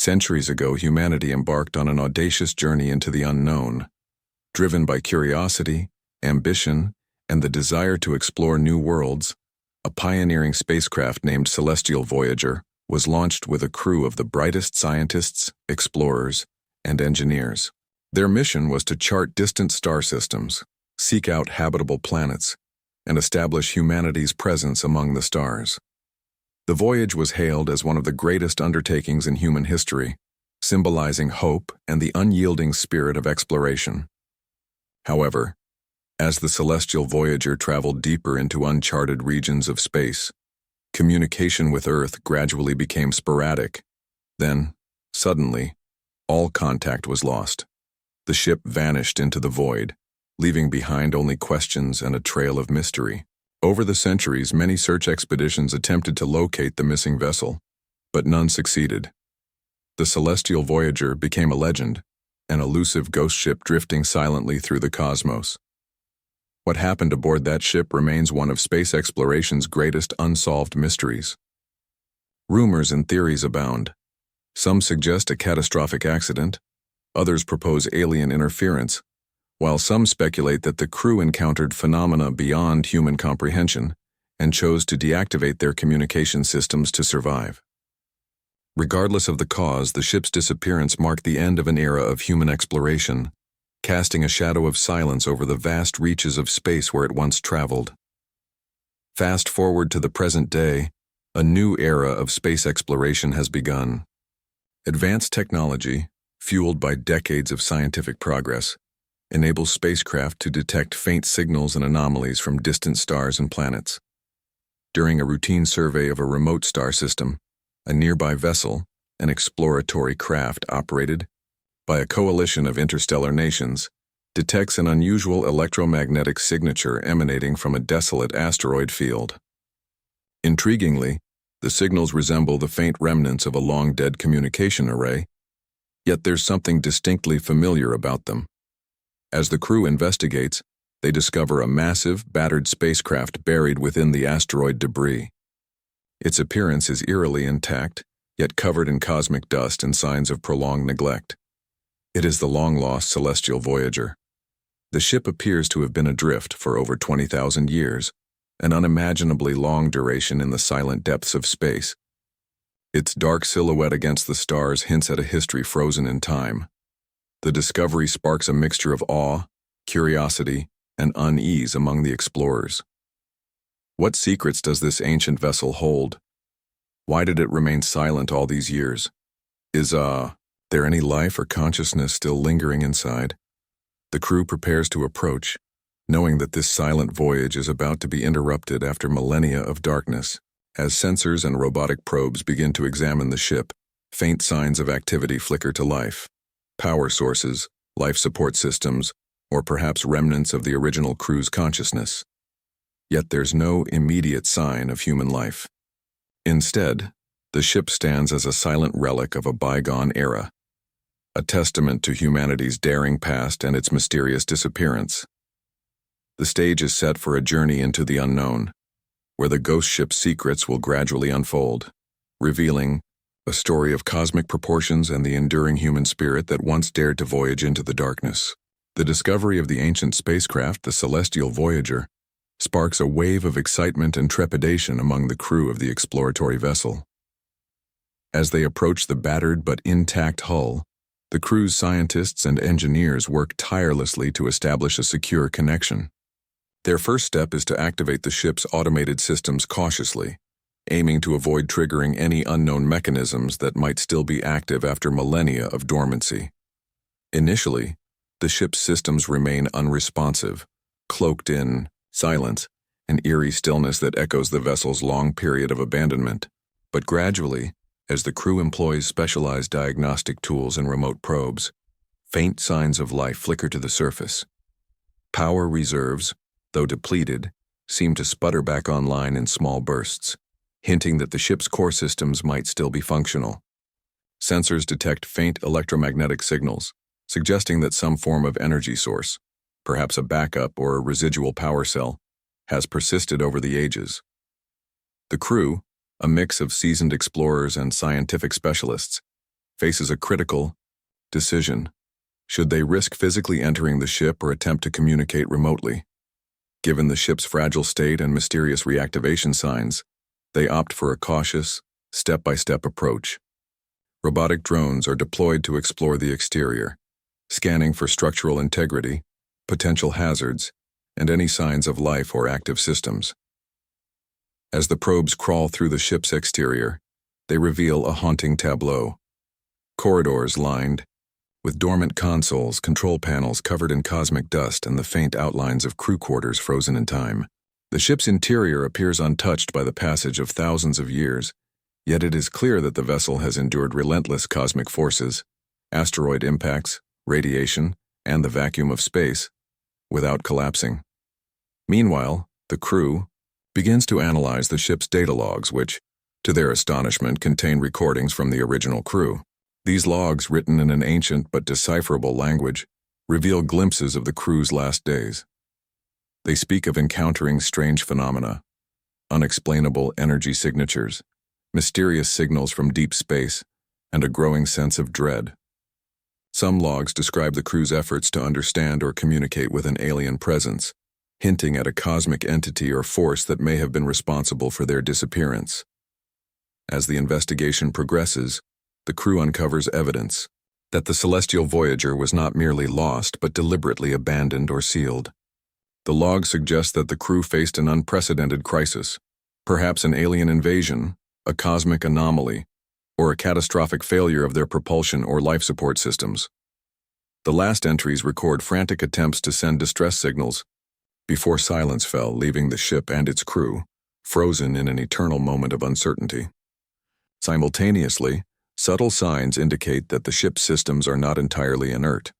Centuries ago, humanity embarked on an audacious journey into the unknown. Driven by curiosity, ambition, and the desire to explore new worlds, a pioneering spacecraft named Celestial Voyager was launched with a crew of the brightest scientists, explorers, and engineers. Their mission was to chart distant star systems, seek out habitable planets, and establish humanity's presence among the stars. The voyage was hailed as one of the greatest undertakings in human history, symbolizing hope and the unyielding spirit of exploration. However, as the Celestial Voyager traveled deeper into uncharted regions of space, communication with Earth gradually became sporadic. Then, suddenly, all contact was lost. The ship vanished into the void, leaving behind only questions and a trail of mystery. Over the centuries, many search expeditions attempted to locate the missing vessel, but none succeeded. The Celestial Voyager became a legend, an elusive ghost ship drifting silently through the cosmos. What happened aboard that ship remains one of space exploration's greatest unsolved mysteries. Rumors and theories abound. Some suggest a catastrophic accident, others propose alien interference, while some speculate that the crew encountered phenomena beyond human comprehension and chose to deactivate their communication systems to survive. Regardless of the cause, the ship's disappearance marked the end of an era of human exploration, casting a shadow of silence over the vast reaches of space where it once traveled. Fast forward to the present day, a new era of space exploration has begun. Advanced technology, fueled by decades of scientific progress, enables spacecraft to detect faint signals and anomalies from distant stars and planets. During a routine survey of a remote star system, a nearby vessel, an exploratory craft operated by a coalition of interstellar nations, detects an unusual electromagnetic signature emanating from a desolate asteroid field. Intriguingly, the signals resemble the faint remnants of a long-dead communication array, yet there's something distinctly familiar about them. As the crew investigates, they discover a massive, battered spacecraft buried within the asteroid debris. Its appearance is eerily intact, yet covered in cosmic dust and signs of prolonged neglect. It is the long-lost Celestial Voyager. The ship appears to have been adrift for over 20,000 years, an unimaginably long duration in the silent depths of space. Its dark silhouette against the stars hints at a history frozen in time. The discovery sparks a mixture of awe, curiosity, and unease among the explorers. What secrets does this ancient vessel hold? Why did it remain silent all these years? Is there any life or consciousness still lingering inside? The crew prepares to approach, knowing that this silent voyage is about to be interrupted after millennia of darkness. As sensors and robotic probes begin to examine the ship, faint signs of activity flicker to life. Power sources, life support systems, or perhaps remnants of the original crew's consciousness. Yet there's no immediate sign of human life. Instead, the ship stands as a silent relic of a bygone era, a testament to humanity's daring past and its mysterious disappearance. The stage is set for a journey into the unknown, where the ghost ship's secrets will gradually unfold, revealing a story of cosmic proportions and the enduring human spirit that once dared to voyage into the darkness. The discovery of the ancient spacecraft, the Celestial Voyager, sparks a wave of excitement and trepidation among the crew of the exploratory vessel. As they approach the battered but intact hull, the crew's scientists and engineers work tirelessly to establish a secure connection. Their first step is to activate the ship's automated systems cautiously, aiming to avoid triggering any unknown mechanisms that might still be active after millennia of dormancy. Initially, the ship's systems remain unresponsive, cloaked in silence, an eerie stillness that echoes the vessel's long period of abandonment. But gradually, as the crew employs specialized diagnostic tools and remote probes, faint signs of life flicker to the surface. Power reserves, though depleted, seem to sputter back online in small bursts, hinting that the ship's core systems might still be functional. Sensors detect faint electromagnetic signals, suggesting that some form of energy source, perhaps a backup or a residual power cell, has persisted over the ages. The crew, a mix of seasoned explorers and scientific specialists, faces a critical decision. Should they risk physically entering the ship or attempt to communicate remotely? Given the ship's fragile state and mysterious reactivation signs, they opt for a cautious, step-by-step approach. Robotic drones are deployed to explore the exterior, scanning for structural integrity, potential hazards, and any signs of life or active systems. As the probes crawl through the ship's exterior, they reveal a haunting tableau. Corridors lined with dormant consoles, control panels covered in cosmic dust, and the faint outlines of crew quarters frozen in time. The ship's interior appears untouched by the passage of thousands of years, yet it is clear that the vessel has endured relentless cosmic forces, asteroid impacts, radiation, and the vacuum of space, without collapsing. Meanwhile, the crew begins to analyze the ship's data logs, which, to their astonishment, contain recordings from the original crew. These logs, written in an ancient but decipherable language, reveal glimpses of the crew's last days. They speak of encountering strange phenomena, unexplainable energy signatures, mysterious signals from deep space, and a growing sense of dread. Some logs describe the crew's efforts to understand or communicate with an alien presence, hinting at a cosmic entity or force that may have been responsible for their disappearance. As the investigation progresses, the crew uncovers evidence that the celestial voyager was not merely lost but deliberately abandoned or sealed. The log suggests that the crew faced an unprecedented crisis, perhaps an alien invasion, a cosmic anomaly, or a catastrophic failure of their propulsion or life support systems. The last entries record frantic attempts to send distress signals before silence fell, leaving the ship and its crew frozen in an eternal moment of uncertainty. Simultaneously, subtle signs indicate that the ship's systems are not entirely inert.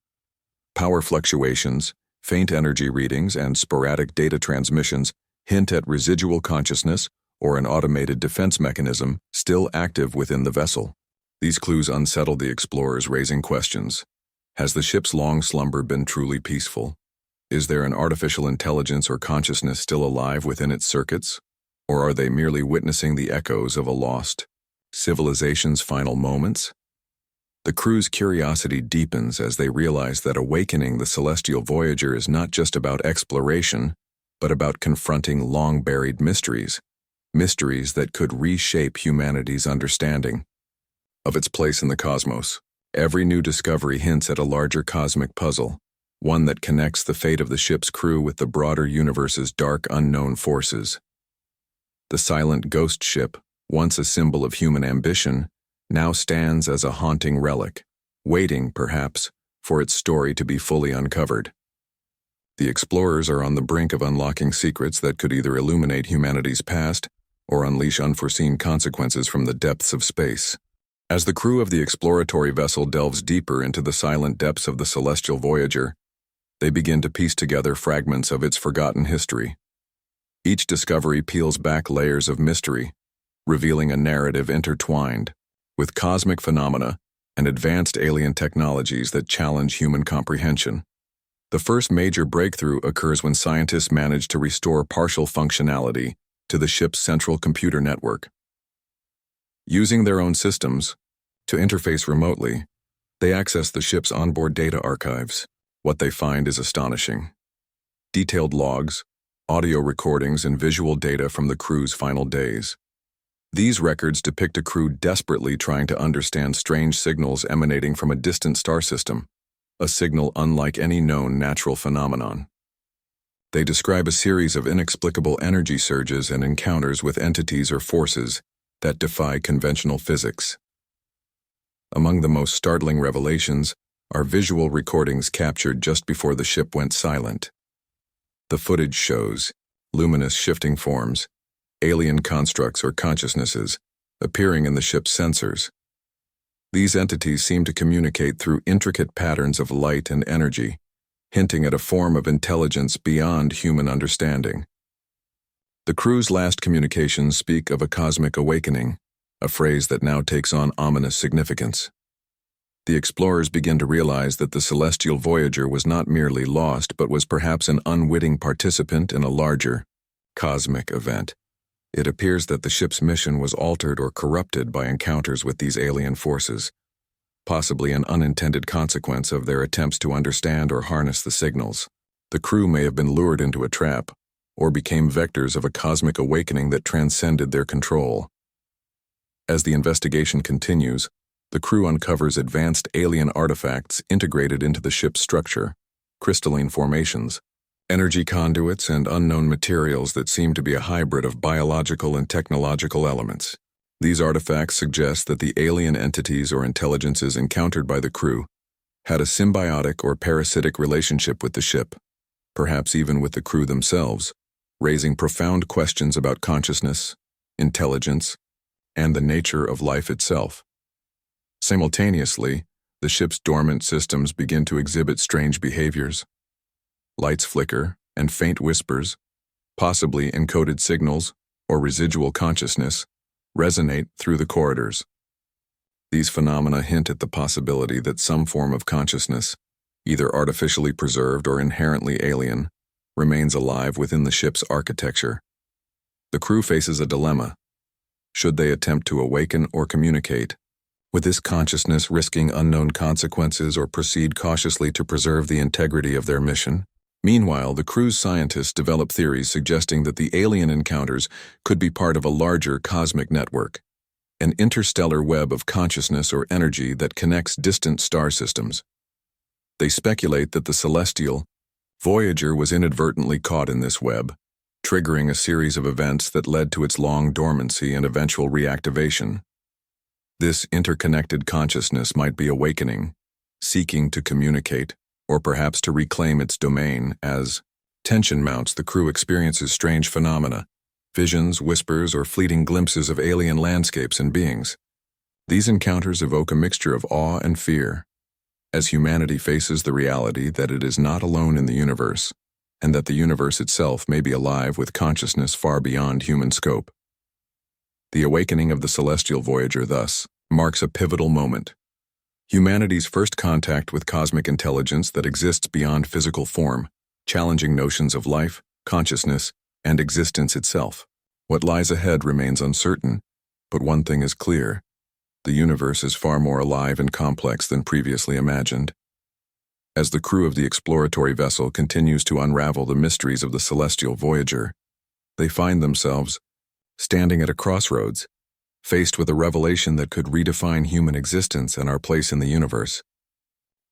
Power fluctuations, faint energy readings, and sporadic data transmissions hint at residual consciousness or an automated defense mechanism still active within the vessel. These clues unsettle the explorers, raising questions. Has the ship's long slumber been truly peaceful? Is there an artificial intelligence or consciousness still alive within its circuits? Or are they merely witnessing the echoes of a lost civilization's final moments? The crew's curiosity deepens as they realize that awakening the celestial voyager is not just about exploration, but about confronting long-buried mysteries that could reshape humanity's understanding of its place in the cosmos. Every new discovery hints at a larger cosmic puzzle, one that connects the fate of the ship's crew with the broader universe's dark unknown forces. The silent ghost ship, once a symbol of human ambition, now stands as a haunting relic, waiting, perhaps, for its story to be fully uncovered. The explorers are on the brink of unlocking secrets that could either illuminate humanity's past or unleash unforeseen consequences from the depths of space. As the crew of the exploratory vessel delves deeper into the silent depths of the celestial voyager, they begin to piece together fragments of its forgotten history. Each discovery peels back layers of mystery, revealing a narrative intertwined with cosmic phenomena and advanced alien technologies that challenge human comprehension. The first major breakthrough occurs when scientists manage to restore partial functionality to the ship's central computer network. Using their own systems to interface remotely, they access the ship's onboard data archives. What they find is astonishing. Detailed logs, audio recordings, and visual data from the crew's final days. These records depict a crew desperately trying to understand strange signals emanating from a distant star system, a signal unlike any known natural phenomenon. They describe a series of inexplicable energy surges and encounters with entities or forces that defy conventional physics. Among the most startling revelations are visual recordings captured just before the ship went silent. The footage shows luminous shifting forms, alien constructs or consciousnesses, appearing in the ship's sensors. These entities seem to communicate through intricate patterns of light and energy, hinting at a form of intelligence beyond human understanding. The crew's last communications speak of a cosmic awakening, a phrase that now takes on ominous significance. The explorers begin to realize that the celestial voyager was not merely lost but was perhaps an unwitting participant in a larger, cosmic event. It appears that the ship's mission was altered or corrupted by encounters with these alien forces, possibly an unintended consequence of their attempts to understand or harness the signals. The crew may have been lured into a trap, or became vectors of a cosmic awakening that transcended their control. As the investigation continues, the crew uncovers advanced alien artifacts integrated into the ship's structure, crystalline formations, energy conduits, and unknown materials that seem to be a hybrid of biological and technological elements. These artifacts suggest that the alien entities or intelligences encountered by the crew had a symbiotic or parasitic relationship with the ship, perhaps even with the crew themselves, raising profound questions about consciousness, intelligence, and the nature of life itself. Simultaneously, the ship's dormant systems begin to exhibit strange behaviors. Lights flicker, and faint whispers, possibly encoded signals or residual consciousness, resonate through the corridors. These phenomena hint at the possibility that some form of consciousness, either artificially preserved or inherently alien, remains alive within the ship's architecture. The crew faces a dilemma. Should they attempt to awaken or communicate, with this consciousness risking unknown consequences, or proceed cautiously to preserve the integrity of their mission? Meanwhile, the crew's scientists develop theories suggesting that the alien encounters could be part of a larger cosmic network, an interstellar web of consciousness or energy that connects distant star systems. They speculate that the celestial Voyager was inadvertently caught in this web, triggering a series of events that led to its long dormancy and eventual reactivation. This interconnected consciousness might be awakening, seeking to communicate, or perhaps to reclaim its domain. As tension mounts, the crew experiences strange phenomena, visions, whispers, or fleeting glimpses of alien landscapes and beings. These encounters evoke a mixture of awe and fear, as humanity faces the reality that it is not alone in the universe, and that the universe itself may be alive with consciousness far beyond human scope. The awakening of the celestial Voyager, thus, marks a pivotal moment. Humanity's first contact with cosmic intelligence that exists beyond physical form, challenging notions of life, consciousness, and existence itself. What lies ahead remains uncertain, but one thing is clear: the universe is far more alive and complex than previously imagined. As the crew of the exploratory vessel continues to unravel the mysteries of the celestial Voyager, they find themselves standing at a crossroads, faced with a revelation that could redefine human existence and our place in the universe.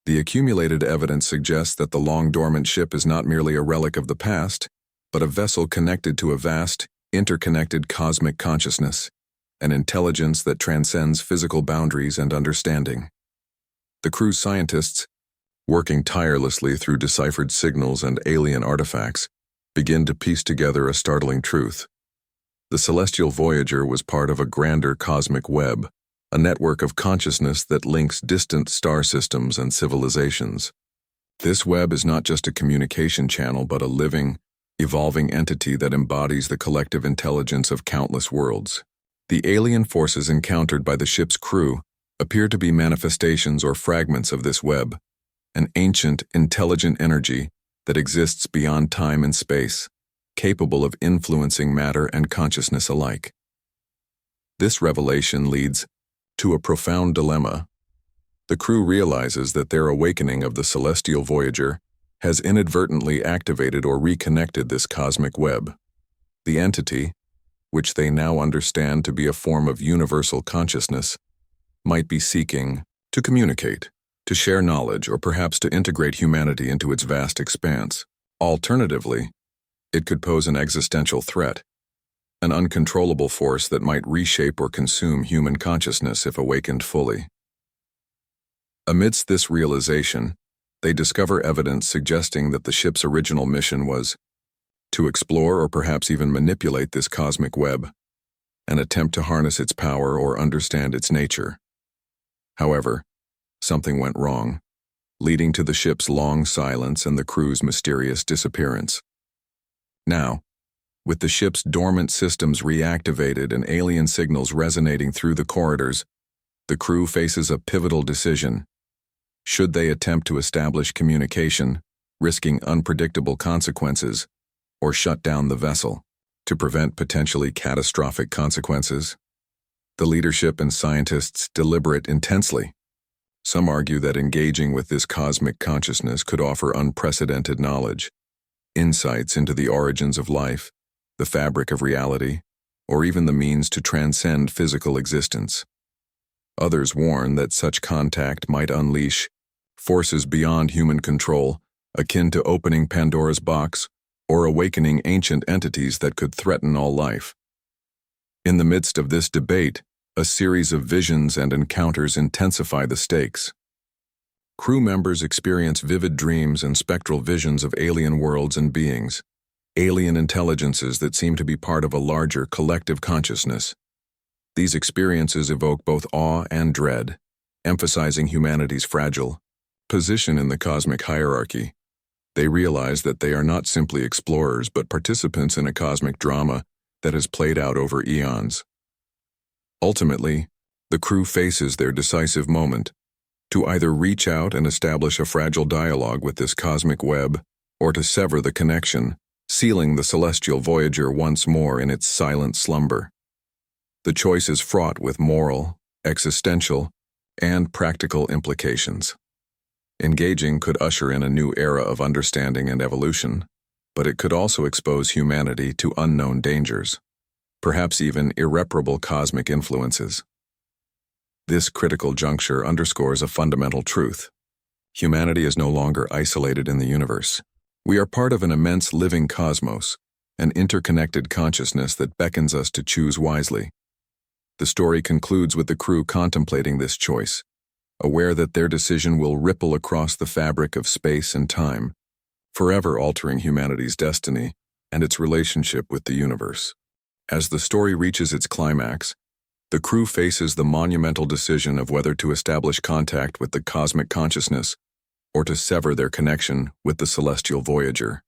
The accumulated evidence suggests that the long-dormant ship is not merely a relic of the past, but a vessel connected to a vast, interconnected cosmic consciousness, an intelligence that transcends physical boundaries and understanding. The crew's scientists, working tirelessly through deciphered signals and alien artifacts, begin to piece together a startling truth. The celestial Voyager was part of a grander cosmic web, a network of consciousness that links distant star systems and civilizations. This web is not just a communication channel, but a living, evolving entity that embodies the collective intelligence of countless worlds. The alien forces encountered by the ship's crew appear to be manifestations or fragments of this web, an ancient, intelligent energy that exists beyond time and space, capable of influencing matter and consciousness alike. This revelation leads to a profound dilemma. The crew realizes that their awakening of the celestial Voyager has inadvertently activated or reconnected this cosmic web. The entity, which they now understand to be a form of universal consciousness, might be seeking to communicate, to share knowledge, or perhaps to integrate humanity into its vast expanse. Alternatively, it could pose an existential threat, an uncontrollable force that might reshape or consume human consciousness if awakened fully. Amidst this realization, they discover evidence suggesting that the ship's original mission was to explore or perhaps even manipulate this cosmic web, an attempt to harness its power or understand its nature. However, something went wrong, leading to the ship's long silence and the crew's mysterious disappearance. Now, with the ship's dormant systems reactivated and alien signals resonating through the corridors, the crew faces a pivotal decision. Should they attempt to establish communication, risking unpredictable consequences, or shut down the vessel to prevent potentially catastrophic consequences? The leadership and scientists deliberate intensely, Some argue that engaging with this cosmic consciousness could offer unprecedented knowledge, insights into the origins of life, the fabric of reality, or even the means to transcend physical existence. Others warn that such contact might unleash forces beyond human control, akin to opening Pandora's box or awakening ancient entities that could threaten all life. In the midst of this debate, a series of visions and encounters intensify the stakes. Crew members experience vivid dreams and spectral visions of alien worlds and beings, alien intelligences that seem to be part of a larger collective consciousness. These experiences evoke both awe and dread, emphasizing humanity's fragile position in the cosmic hierarchy. They realize that they are not simply explorers but participants in a cosmic drama that has played out over eons. Ultimately, the crew faces their decisive moment, to either reach out and establish a fragile dialogue with this cosmic web, or to sever the connection, sealing the celestial voyager once more in its silent slumber. The choice is fraught with moral, existential, and practical implications. Engaging could usher in a new era of understanding and evolution, but it could also expose humanity to unknown dangers, perhaps even irreparable cosmic influences. This critical juncture underscores a fundamental truth. Humanity is no longer isolated in the universe. We are part of an immense living cosmos, an interconnected consciousness that beckons us to choose wisely. The story concludes with the crew contemplating this choice, aware that their decision will ripple across the fabric of space and time, forever altering humanity's destiny and its relationship with the universe. As the story reaches its climax, the crew faces the monumental decision of whether to establish contact with the cosmic consciousness or to sever their connection with the celestial voyager.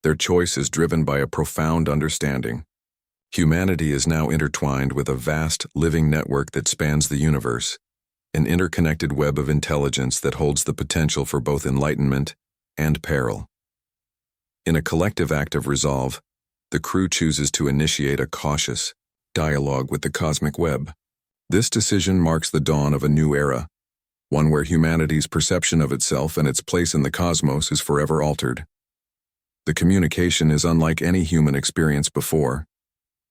Their choice is driven by a profound understanding. Humanity is now intertwined with a vast, living network that spans the universe, an interconnected web of intelligence that holds the potential for both enlightenment and peril. In a collective act of resolve, the crew chooses to initiate a cautious dialogue with the cosmic web. This decision marks the dawn of a new era, one where humanity's perception of itself and its place in the cosmos is forever altered. The communication is unlike any human experience before.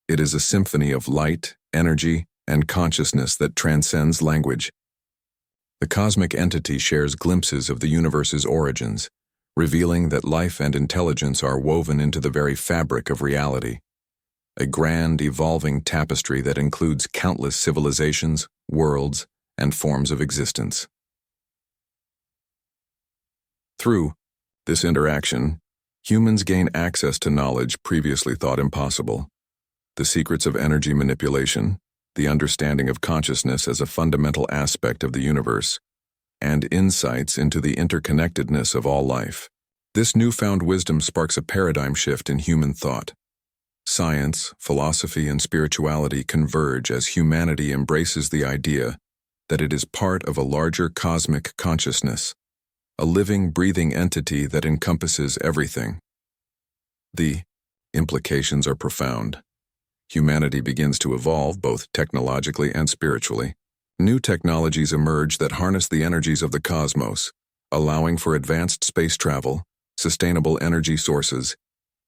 It is a symphony of light, energy, and consciousness that transcends language. The cosmic entity shares glimpses of the universe's origins, revealing that life and intelligence are woven into the very fabric of reality. A grand, evolving tapestry that includes countless civilizations, worlds, and forms of existence. Through this interaction, humans gain access to knowledge previously thought impossible. The secrets of energy manipulation, the understanding of consciousness as a fundamental aspect of the universe, and insights into the interconnectedness of all life. This newfound wisdom sparks a paradigm shift in human thought. Science, philosophy, and spirituality converge as humanity embraces the idea that it is part of a larger cosmic consciousness, a living, breathing entity that encompasses everything. The implications are profound. Humanity begins to evolve both technologically and spiritually. New technologies emerge that harness the energies of the cosmos, allowing for advanced space travel, sustainable energy sources,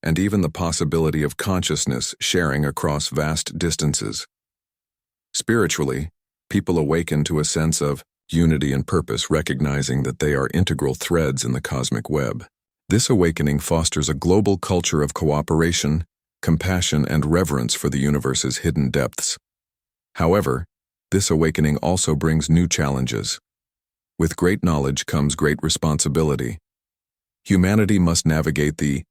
and even the possibility of consciousness sharing across vast distances. Spiritually, people awaken to a sense of unity and purpose, recognizing that they are integral threads in the cosmic web. This awakening fosters a global culture of cooperation, compassion, and reverence for the universe's hidden depths. However, this awakening also brings new challenges. With great knowledge comes great responsibility. Humanity must navigate the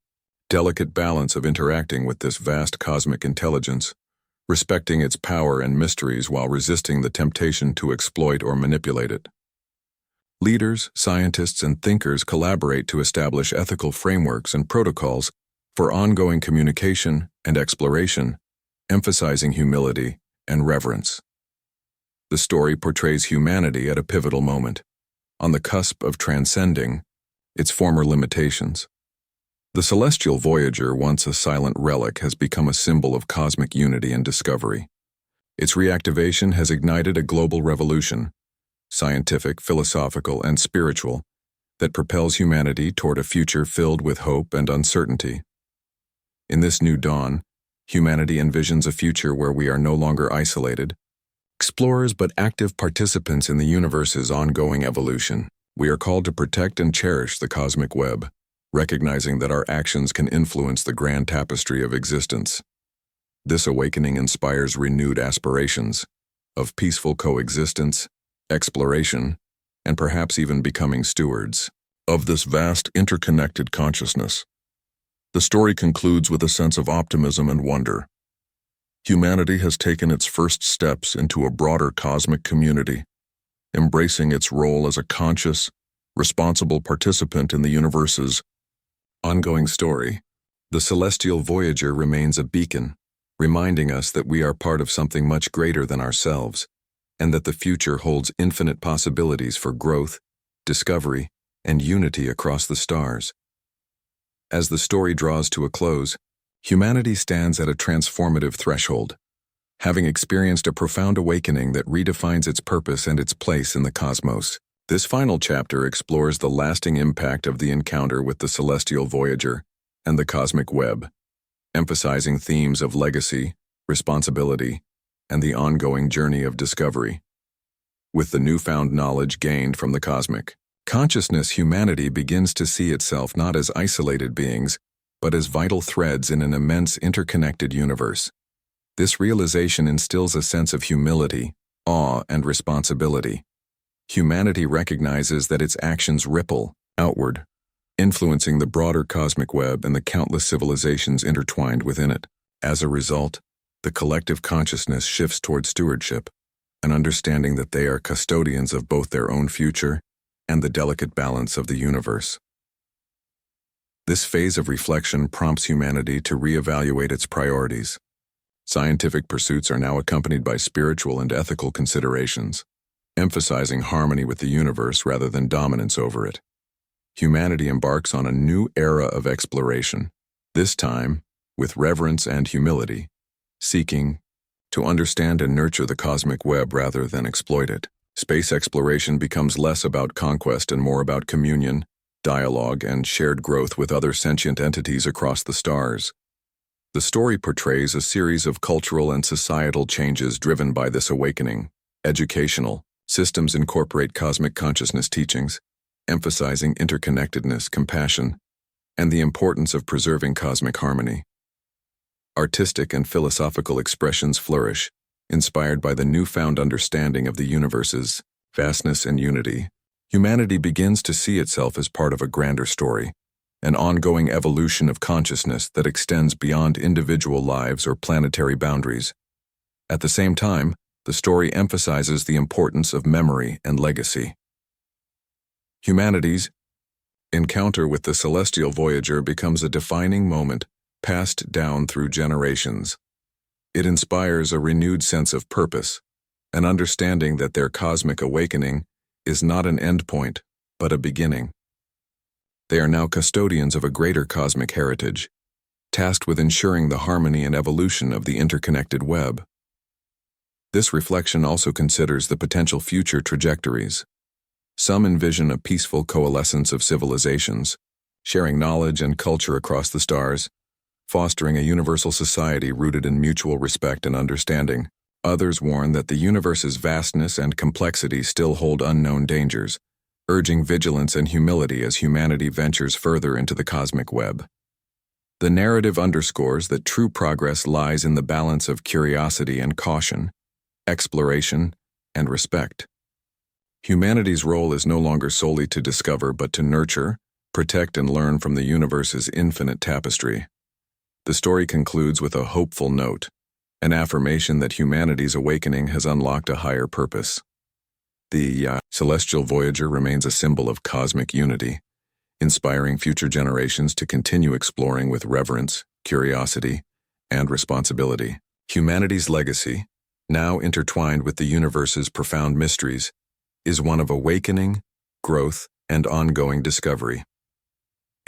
delicate balance of interacting with this vast cosmic intelligence, respecting its power and mysteries while resisting the temptation to exploit or manipulate it. Leaders, scientists, and thinkers collaborate to establish ethical frameworks and protocols for ongoing communication and exploration, emphasizing humility and reverence. The story portrays humanity at a pivotal moment, on the cusp of transcending its former limitations. The celestial voyager, once a silent relic, has become a symbol of cosmic unity and discovery. Its reactivation has ignited a global revolution, scientific, philosophical, and spiritual, that propels humanity toward a future filled with hope and uncertainty. In this new dawn, humanity envisions a future where we are no longer isolated, explorers but active participants in the universe's ongoing evolution. We are called to protect and cherish the cosmic web, recognizing that our actions can influence the grand tapestry of existence. This awakening inspires renewed aspirations of peaceful coexistence, exploration, and perhaps even becoming stewards of this vast interconnected consciousness. The story concludes with a sense of optimism and wonder. Humanity has taken its first steps into a broader cosmic community, embracing its role as a conscious, responsible participant in the universe's ongoing story. The celestial voyager remains a beacon, reminding us that we are part of something much greater than ourselves, and that the future holds infinite possibilities for growth, discovery, and unity across the stars. As the story draws to a close, humanity stands at a transformative threshold, having experienced a profound awakening that redefines its purpose and its place in the cosmos. This final chapter explores the lasting impact of the encounter with the celestial voyager and the cosmic web, emphasizing themes of legacy, responsibility, and the ongoing journey of discovery. With the newfound knowledge gained from the cosmic consciousness, humanity begins to see itself not as isolated beings, but as vital threads in an immense interconnected universe. This realization instills a sense of humility, awe, and responsibility. Humanity recognizes that its actions ripple outward, influencing the broader cosmic web and the countless civilizations intertwined within it. As a result, the collective consciousness shifts toward stewardship, an understanding that they are custodians of both their own future and the delicate balance of the universe. This phase of reflection prompts humanity to reevaluate its priorities. Scientific pursuits are now accompanied by spiritual and ethical considerations, emphasizing harmony with the universe rather than dominance over it. Humanity embarks on a new era of exploration, this time with reverence and humility, seeking to understand and nurture the cosmic web rather than exploit it. Space exploration becomes less about conquest and more about communion, dialogue, and shared growth with other sentient entities across the stars. The story portrays a series of cultural and societal changes driven by this awakening. Educational systems incorporate cosmic consciousness teachings, emphasizing interconnectedness, compassion, and the importance of preserving cosmic harmony. Artistic and philosophical expressions flourish, inspired by the newfound understanding of the universe's vastness and unity. Humanity begins to see itself as part of a grander story, an ongoing evolution of consciousness that extends beyond individual lives or planetary boundaries. At the same time, the story emphasizes the importance of memory and legacy. Humanity's encounter with the celestial voyager becomes a defining moment passed down through generations. It inspires a renewed sense of purpose, an understanding that their cosmic awakening is not an endpoint, but a beginning. They are now custodians of a greater cosmic heritage, tasked with ensuring the harmony and evolution of the interconnected web. This reflection also considers the potential future trajectories. Some envision a peaceful coalescence of civilizations, sharing knowledge and culture across the stars, fostering a universal society rooted in mutual respect and understanding. Others warn that the universe's vastness and complexity still hold unknown dangers, urging vigilance and humility as humanity ventures further into the cosmic web. The narrative underscores that true progress lies in the balance of curiosity and caution, exploration and respect. Humanity's role is no longer solely to discover but to nurture, protect, and learn from the universe's infinite tapestry. The story concludes with a hopeful note, an affirmation that humanity's awakening has unlocked a higher purpose. The celestial voyager remains a symbol of cosmic unity, inspiring future generations to continue exploring with reverence, curiosity, and responsibility. Humanity's legacy, now intertwined with the universe's profound mysteries, is one of awakening, growth, and ongoing discovery.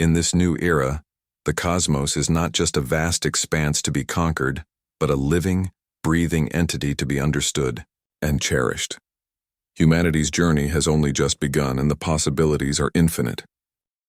In this new era, the cosmos is not just a vast expanse to be conquered, but a living, breathing entity to be understood and cherished. Humanity's journey has only just begun and the possibilities are infinite.